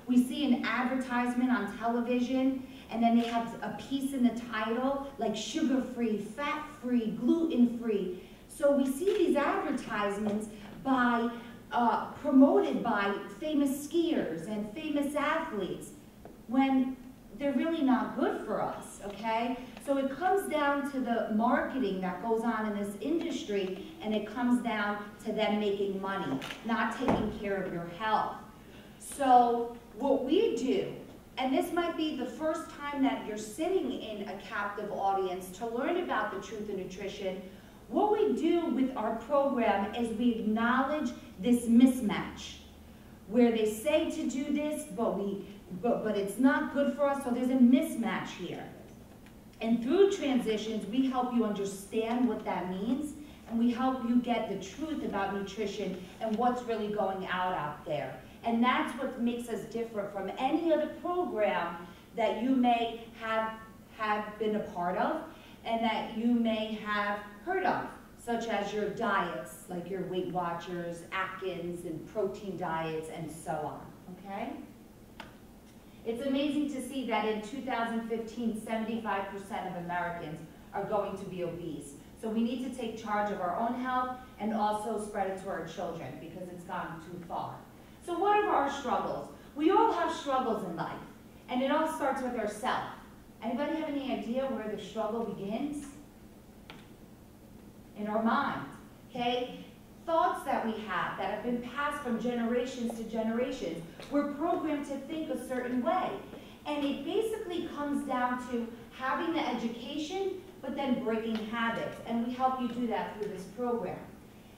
We see an advertisement on television, and then they have a piece in the title, like sugar-free, fat-free, gluten-free. So we see these advertisements promoted by famous skiers and famous athletes when they're really not good for us, okay? So it comes down to the marketing that goes on in this industry, and it comes down to them making money, not taking care of your health. So what we do, and this might be the first time that you're sitting in a captive audience to learn about the truth of nutrition, what we do with our program is we acknowledge this mismatch, where they say to do this, but it's not good for us, so there's a mismatch here. And through transitions, we help you understand what that means, and we help you get the truth about nutrition and what's really going out there. And that's what makes us different from any other program that you may have been a part of and that you may have heard of, such as your diets, like your Weight Watchers, Atkins, and protein diets, and so on, okay? It's amazing to see that in 2015, 75% of Americans are going to be obese. So we need to take charge of our own health and also spread it to our children because it's gone too far. So what are our struggles? We all have struggles in life, and it all starts with ourselves. Anybody have any idea where the struggle begins? In our mind, okay? Thoughts that we have that have been passed from generations to generations. We're programmed to think a certain way. And it basically comes down to having the education, but then breaking habits. And we help you do that through this program.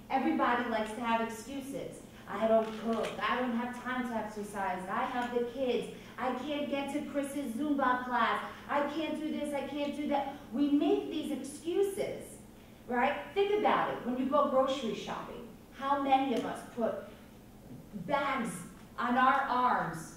Everybody likes to have excuses. I don't cook, I don't have time to exercise, I have the kids, I can't get to Chris's Zumba class, I can't do this, I can't do that. We make these excuses, right? Think about it, when you go grocery shopping, how many of us put bags on our arms,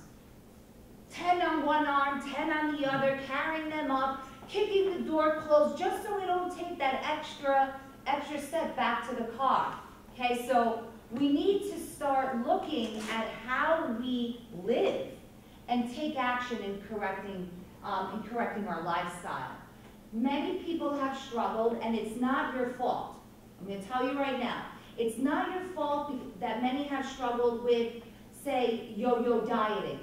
10 on one arm, 10 on the other, carrying them up, kicking the door closed, just so we don't take that extra step back to the car, okay? So we need to start looking at how we live and take action in correcting our lifestyle. Many people have struggled, and it's not your fault. I'm going to tell you right now, it's not your fault that many have struggled with, say, yo-yo dieting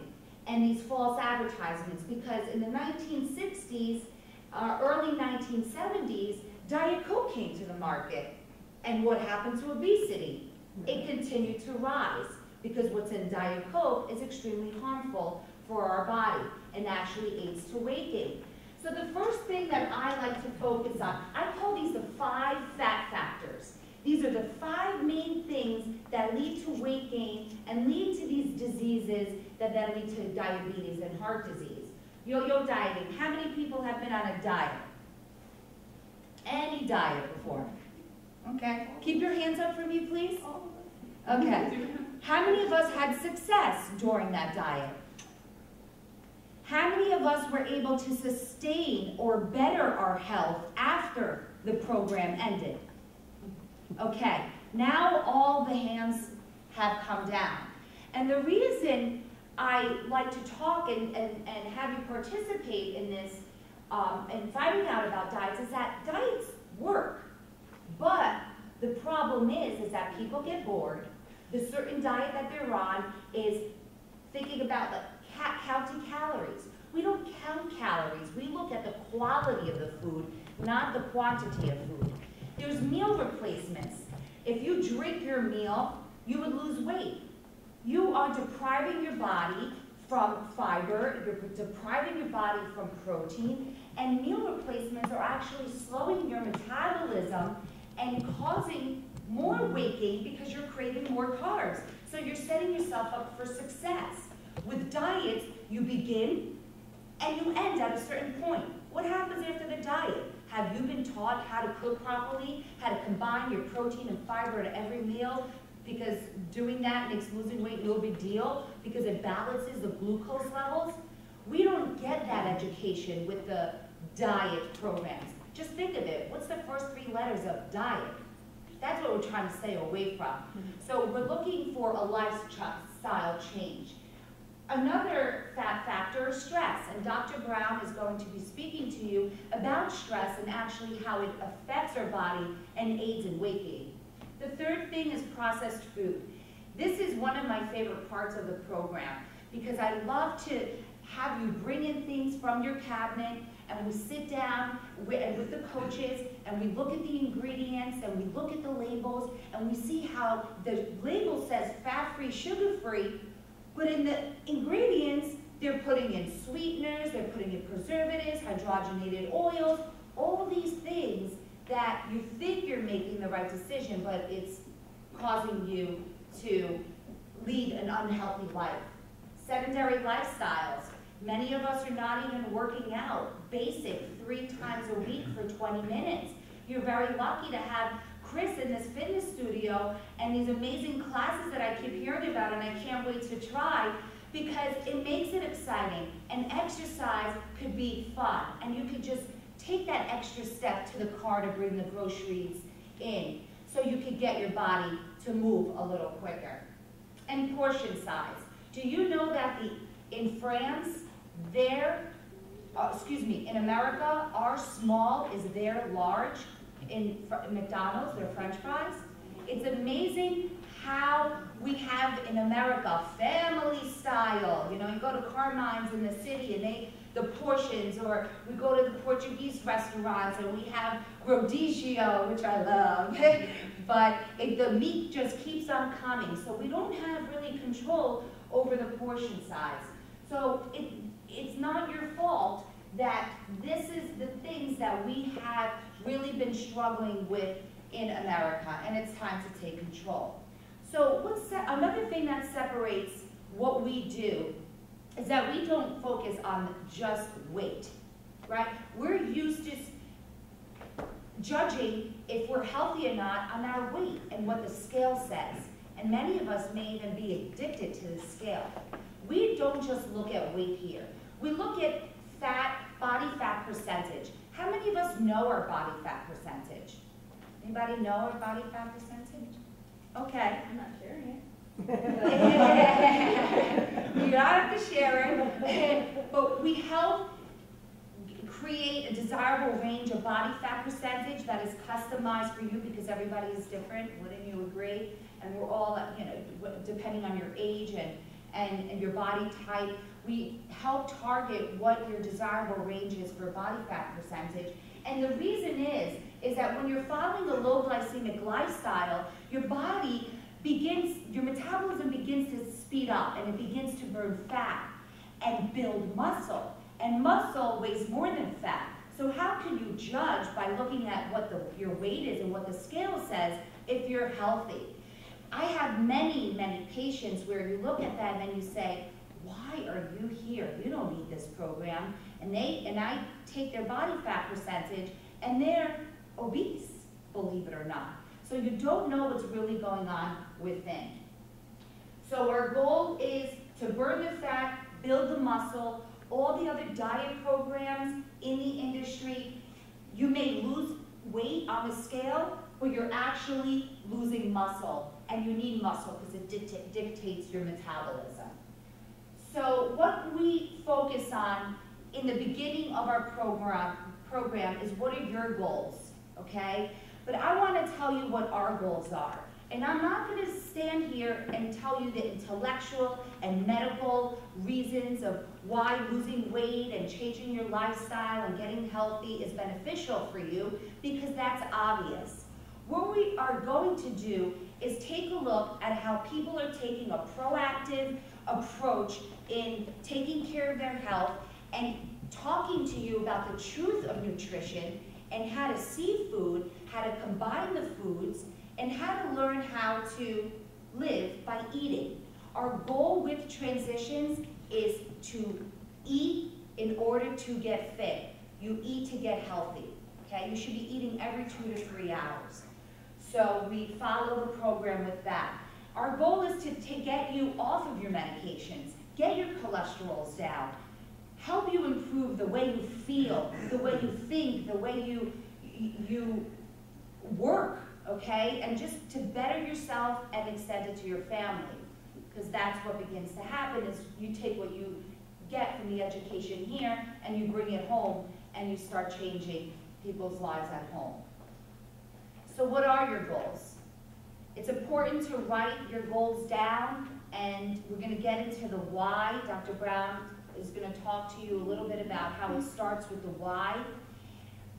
and these false advertisements, because in the 1960s, early 1970s, Diet Coke came to the market. And what happened to obesity? It continued to rise because what's in Diet Coke is extremely harmful for our body and actually aids to weight gain. So the first thing that I like to focus on, I call these the 5 fat factors. These are the 5 main things that lead to weight gain and lead to these diseases that then lead to diabetes and heart disease. Yo-yo dieting. How many people have been on a diet? Any diet before? Okay. Keep your hands up for me, please. Okay. How many of us had success during that diet? How many of us were able to sustain or better our health after the program ended? Okay. Now all the hands have come down. And the reason I like to talk and have you participate in this and finding out about diets is that diets work. But the problem is that people get bored. The certain diet that they're on is thinking about counting calories. We don't count calories. We look at the quality of the food, not the quantity of food. There's meal replacements. If you drink your meal, you would lose weight. You are depriving your body from fiber, you're depriving your body from protein, and meal replacements are actually slowing your metabolism and causing more weight gain because you're craving more carbs. So you're setting yourself up for success. With diets, you begin and you end at a certain point. What happens after the diet? Have you been taught how to cook properly, how to combine your protein and fiber at every meal? Because doing that makes losing weight no big deal because it balances the glucose levels. We don't get that education with the diet programs. Just think of it. What's the first 3 letters of diet? That's what we're trying to stay away from. So we're looking for a lifestyle change. Another fat factor is stress, and Dr. Brown is going to be speaking to you about stress and actually how it affects our body and aids in weight gain. The third thing is processed food. This is one of my favorite parts of the program because I love to have you bring in things from your cabinet and we sit down with the coaches and we look at the ingredients and we look at the labels and we see how the label says fat-free, sugar-free, but in the ingredients, they're putting in sweeteners, they're putting in preservatives, hydrogenated oils, all these things that you think you're making the right decision, but it's causing you to lead an unhealthy life. Sedentary lifestyles. Many of us are not even working out basic 3 times a week for 20 minutes. You're very lucky to have Chris in this fitness studio and these amazing classes that I keep hearing about, and I can't wait to try because it makes it exciting. And exercise could be fun, and you could just take that extra step to the car to bring the groceries in so you could get your body to move a little quicker. And portion size. Do you know that in France, in America, our small is their large? In McDonald's, their French fries. It's amazing how we have in America family style. You know, you go to Carmine's in the city and the portions, or we go to the Portuguese restaurants and we have rodizio, which I love, but the meat just keeps on coming. So we don't have really control over the portion size. So it's not your fault that this is the things that we have really been struggling with in America, and it's time to take control. So another thing that separates what we do is that we don't focus on just weight, right? We're used to judging if we're healthy or not on our weight and what the scale says. And many of us may even be addicted to the scale. We don't just look at weight here. We look at body fat percentage. How many of us know our body fat percentage? Anybody know our body fat percentage? Okay. I'm not sharing it. You don't have to share it. But we help create a desirable range of body fat percentage that is customized for you because everybody is different. Wouldn't you agree? And we're all, you know, depending on your age and your body type, we help target what your desirable range is for body fat percentage. And the reason is that when you're following a low glycemic lifestyle, your metabolism begins to speed up and it begins to burn fat and build muscle. And muscle weighs more than fat. So how can you judge by looking at what your weight is and what the scale says if you're healthy? I have many, many patients where you look at that and then you say, why are you here? You don't need this program. And I take their body fat percentage and they're obese, believe it or not. So you don't know what's really going on within. So our goal is to burn the fat, build the muscle, all the other diet programs in the industry. You may lose weight on the scale, but you're actually losing muscle. And you need muscle because it dictates your metabolism. So what we focus on in the beginning of our program is what are your goals, okay? But I want to tell you what our goals are. And I'm not going to stand here and tell you the intellectual and medical reasons of why losing weight and changing your lifestyle and getting healthy is beneficial for you, because that's obvious. What we are going to do is take a look at how people are taking a proactive approach in taking care of their health and talking to you about the truth of nutrition and how to see food, how to combine the foods, and how to learn how to live by eating. Our goal with transitions is to eat in order to get fit. You eat to get healthy, okay? You should be eating every 2 to 3 hours. So we follow the program with that. Our goal is to get you off of your medications, get your cholesterols down, help you improve the way you feel, the way you think, the way you work, okay? And just to better yourself and extend it to your family. because that's what begins to happen is you take what you get from the education here and you bring it home and you start changing people's lives at home. So what are your goals? It's important to write your goals down, and we're going to get into the why. Dr. Brown is going to talk to you a little bit about how it starts with the why.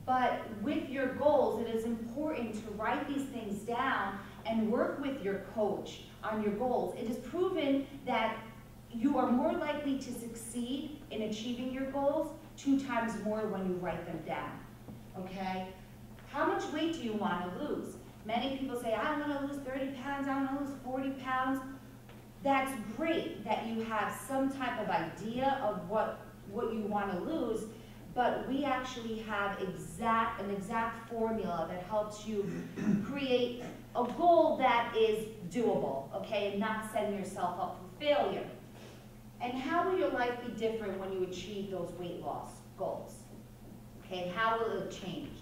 But with your goals, it is important to write these things down and work with your coach on your goals. It is proven that you are more likely to succeed in achieving your goals 2 times more when you write them down, okay? How much weight do you want to lose? Many people say, I want to lose 30 pounds, I want to lose 40 pounds. That's great that you have some type of idea of what you want to lose, but we actually have an exact formula that helps you create a goal that is doable, okay, and not setting yourself up for failure. And how will your life be different when you achieve those weight loss goals? Okay, and how will it change?